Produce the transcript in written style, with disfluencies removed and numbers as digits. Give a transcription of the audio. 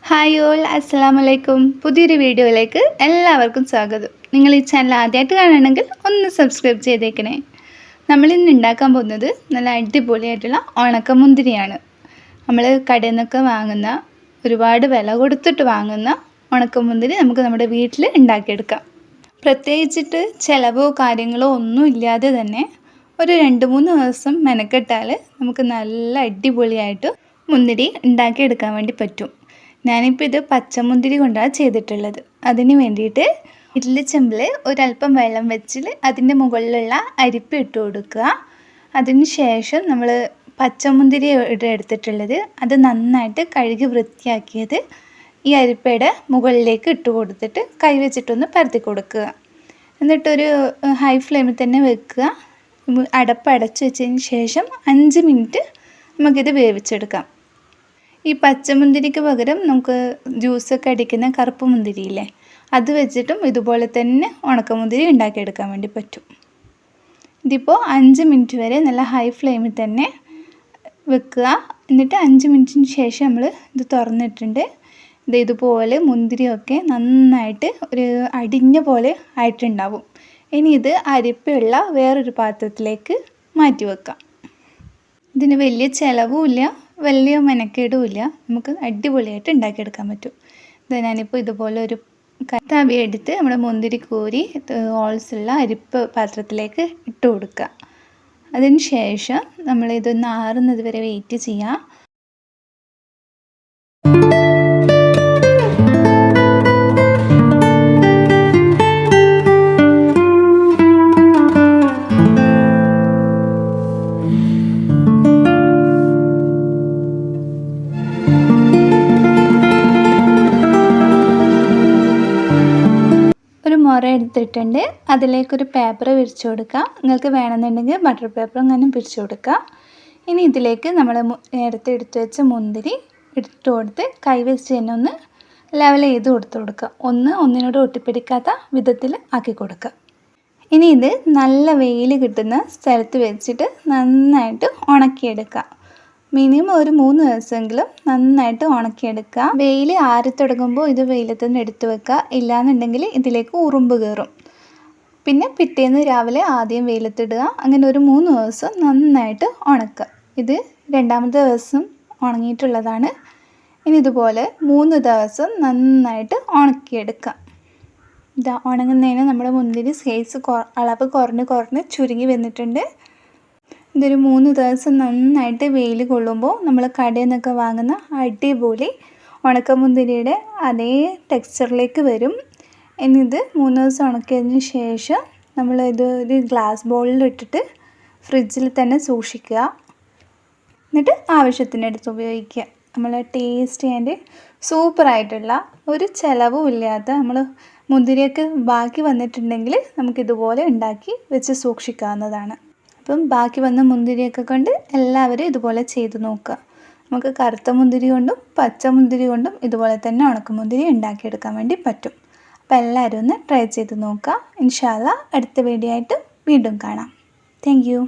Hi all, അസ്സലാമു അലൈക്കും. പുതിയൊരു വീഡിയോയിലേക്ക് എല്ലാവർക്കും സ്വാഗതം. നിങ്ങൾ ഈ ചാനൽ ആദ്യമായിട്ട് കാണണമെങ്കിൽ ഒന്ന് സബ്സ്ക്രൈബ് ചെയ്തേക്കണേ. നമ്മളിന്ന് ഉണ്ടാക്കാൻ പോകുന്നത് നല്ല അടിപൊളിയായിട്ടുള്ള ഉണക്കമുന്തിരിയാണ്. നമ്മൾ കടയിൽ നിന്നൊക്കെ വാങ്ങുന്ന, ഒരുപാട് വില കൊടുത്തിട്ട് വാങ്ങുന്ന ഉണക്കമുന്തിരി നമുക്ക് നമ്മുടെ വീട്ടിൽ ഉണ്ടാക്കിയെടുക്കാം. പ്രത്യേകിച്ചിട്ട് ചിലവോ കാര്യങ്ങളോ ഒന്നും ഇല്ലാതെ തന്നെ ഒരു 2-3 ദിവസം മെനക്കെട്ടാൽ നമുക്ക് നല്ല അടിപൊളിയായിട്ട് മുന്തിരി ഉണ്ടാക്കിയെടുക്കാൻ വേണ്ടി പറ്റും. ഞാനിപ്പോൾ ഇത് പച്ചമുന്തിരി കൊണ്ടാണ് ചെയ്തിട്ടുള്ളത്. അതിന് വേണ്ടിയിട്ട് ഇഡ്ഡലി ചെമ്പിൽ ഒരല്പം വെള്ളം വെച്ചിട്ട് അതിൻ്റെ മുകളിലുള്ള അരിപ്പ് ഇട്ട് കൊടുക്കുക. അതിന് ശേഷം നമ്മൾ പച്ചമുന്തിരി എടുത്തിട്ടുള്ളത് അത് നന്നായിട്ട് കഴുകി വൃത്തിയാക്കിയത് ഈ അരിപ്പയുടെ മുകളിലേക്ക് ഇട്ട് കൊടുത്തിട്ട് കൈ വെച്ചിട്ടൊന്ന് പരത്തി കൊടുക്കുക. എന്നിട്ടൊരു ഹൈ ഫ്ലെയിമിൽ തന്നെ വെക്കുക. അടപ്പ് അടച്ച് വെച്ചതിന് ശേഷം 5 മിനിറ്റ് നമുക്കിത് വേവിച്ചെടുക്കാം. ഈ പച്ചമുന്തിരിക്ക് പകരം നമുക്ക് ജ്യൂസൊക്കെ അടിക്കുന്ന കറുപ്പ് മുന്തിരിയില്ലേ, അത് വെച്ചിട്ടും ഇതുപോലെ തന്നെ ഉണക്കമുന്തിരി ഉണ്ടാക്കിയെടുക്കാൻ വേണ്ടി പറ്റും. ഇതിപ്പോൾ 5 മിനിറ്റ് വരെ നല്ല ഹൈ ഫ്ലെയിമിൽ തന്നെ വെക്കുക. എന്നിട്ട് 5 മിനിറ്റിന് ശേഷം നമ്മൾ ഇത് തുറന്നിട്ടുണ്ട്. ഇതുപോലെ മുന്തിരിയൊക്കെ നന്നായിട്ട് ഒരു അടിഞ്ഞ പോലെ ആയിട്ടുണ്ടാവും. ഇനി ഇത് അരിപ്പയുള്ള വേറൊരു പാത്രത്തിലേക്ക് മാറ്റി വെക്കാം. ഇതിന് വലിയ ചിലവുമില്ല, വലിയ മെനക്കേടുമില്ല. നമുക്ക് അടിപൊളിയായിട്ട് ഉണ്ടാക്കിയെടുക്കാൻ പറ്റും. ഇത് ഞാനിപ്പോൾ ഇതുപോലെ ഒരു തവി എടുത്ത് നമ്മുടെ മുന്തിരി കോരി ഹോൾസുള്ള അരിപ്പ് പാത്രത്തിലേക്ക് ഇട്ട് കൊടുക്കുക. അതിന് ശേഷം നമ്മളിതൊന്ന് ആറുന്നത് വരെ വെയിറ്റ് ചെയ്യാം. മുറ എടുത്തിട്ടുണ്ട്. അതിലേക്കൊരു പേപ്പർ വിരിച്ചു കൊടുക്കുക. നിങ്ങൾക്ക് വേണമെന്നുണ്ടെങ്കിൽ ബട്ടർ പേപ്പർ അങ്ങനെ പിരിച്ചു കൊടുക്കുക. ഇനി ഇതിലേക്ക് നമ്മൾ നേരത്തെ എടുത്തു വെച്ച മുന്തിരി ഇട്ട് കൊടുത്ത് കൈ വെച്ച് തന്നെ ഒന്ന് ലെവൽ ചെയ്ത് കൊടുക്കുക. ഒന്നിനോട് ഒട്ടിപ്പിടിക്കാത്ത വിധത്തിൽ ആക്കി കൊടുക്കുക. ഇനി ഇത് നല്ല വെയിൽ കിട്ടുന്ന സ്ഥലത്ത് വെച്ചിട്ട് നന്നായിട്ട് ഉണക്കിയെടുക്കുക. മിനിമം ഒരു 3 ദിവസമെങ്കിലും നന്നായിട്ട് ഉണക്കിയെടുക്കുക. വെയിൽ ആറി തുടങ്ങുമ്പോൾ ഇത് വെയിലത്ത് നിന്ന് എടുത്ത് വെക്കുക. ഇല്ലാന്നുണ്ടെങ്കിൽ ഇതിലേക്ക് ഉറുമ്പ് കയറും. പിന്നെ പിറ്റേന്ന് രാവിലെ ആദ്യം വെയിലത്തിടുക. അങ്ങനെ ഒരു 3 ദിവസം നന്നായിട്ട് ഉണക്കുക. ഇത് 2ാമത്തെ ദിവസം ഉണങ്ങിയിട്ടുള്ളതാണ്. ഇനി ഇതുപോലെ 3 ദിവസം നന്നായിട്ട് ഉണക്കിയെടുക്കുക. ഇതാ ഉണങ്ങുന്നതിന് നമ്മുടെ മുന്തിരി സൈസ് അളവ് കുറഞ്ഞ് ചുരുങ്ങി വന്നിട്ടുണ്ട്. ഇതൊരു 3 ദിവസം നന്നായിട്ട് വെയിൽ കൊള്ളുമ്പോൾ നമ്മൾ കടയിൽ നിന്നൊക്കെ വാങ്ങുന്ന അടിപൊളി ഉണക്കമുന്തിരിയുടെ അതേ ടെക്സ്ചറിലേക്ക് വരും. ഇനി ഇത് 3 ദിവസം ഉണക്കിയതിന് ശേഷം നമ്മൾ ഇത് ഒരു ഗ്ലാസ് ബൗളിൽ ഇട്ടിട്ട് ഫ്രിഡ്ജിൽ തന്നെ സൂക്ഷിക്കുക. എന്നിട്ട് ആവശ്യത്തിനെടുത്ത് ഉപയോഗിക്കുക. നമ്മൾ ടേസ്റ്റ് ആൻഡ് സൂപ്പറായിട്ടുള്ള ഒരു ചിലവും ഇല്ലാത്ത നമ്മൾ മുന്തിരിയൊക്കെ ബാക്കി വന്നിട്ടുണ്ടെങ്കിൽ നമുക്കിതുപോലെ ഉണ്ടാക്കി വെച്ച് സൂക്ഷിക്കാവുന്നതാണ്. അപ്പം ബാക്കി വന്ന മുന്തിരിയൊക്കെ കൊണ്ട് എല്ലാവരും ഇതുപോലെ ചെയ്ത് നോക്കുക. നമുക്ക് കറുത്ത മുന്തിരി കൊണ്ടും പച്ച മുന്തിരി കൊണ്ടും ഇതുപോലെ തന്നെ ഉണക്കമുന്തിരി ഉണ്ടാക്കിയെടുക്കാൻ വേണ്ടി പറ്റും. അപ്പോൾ എല്ലാവരും ഒന്ന് ട്രൈ ചെയ്ത് നോക്കുക. ഇൻഷാ അല്ലാഹ് അടുത്ത വീഡിയോ ആയിട്ട് വീണ്ടും കാണാം. Thank you.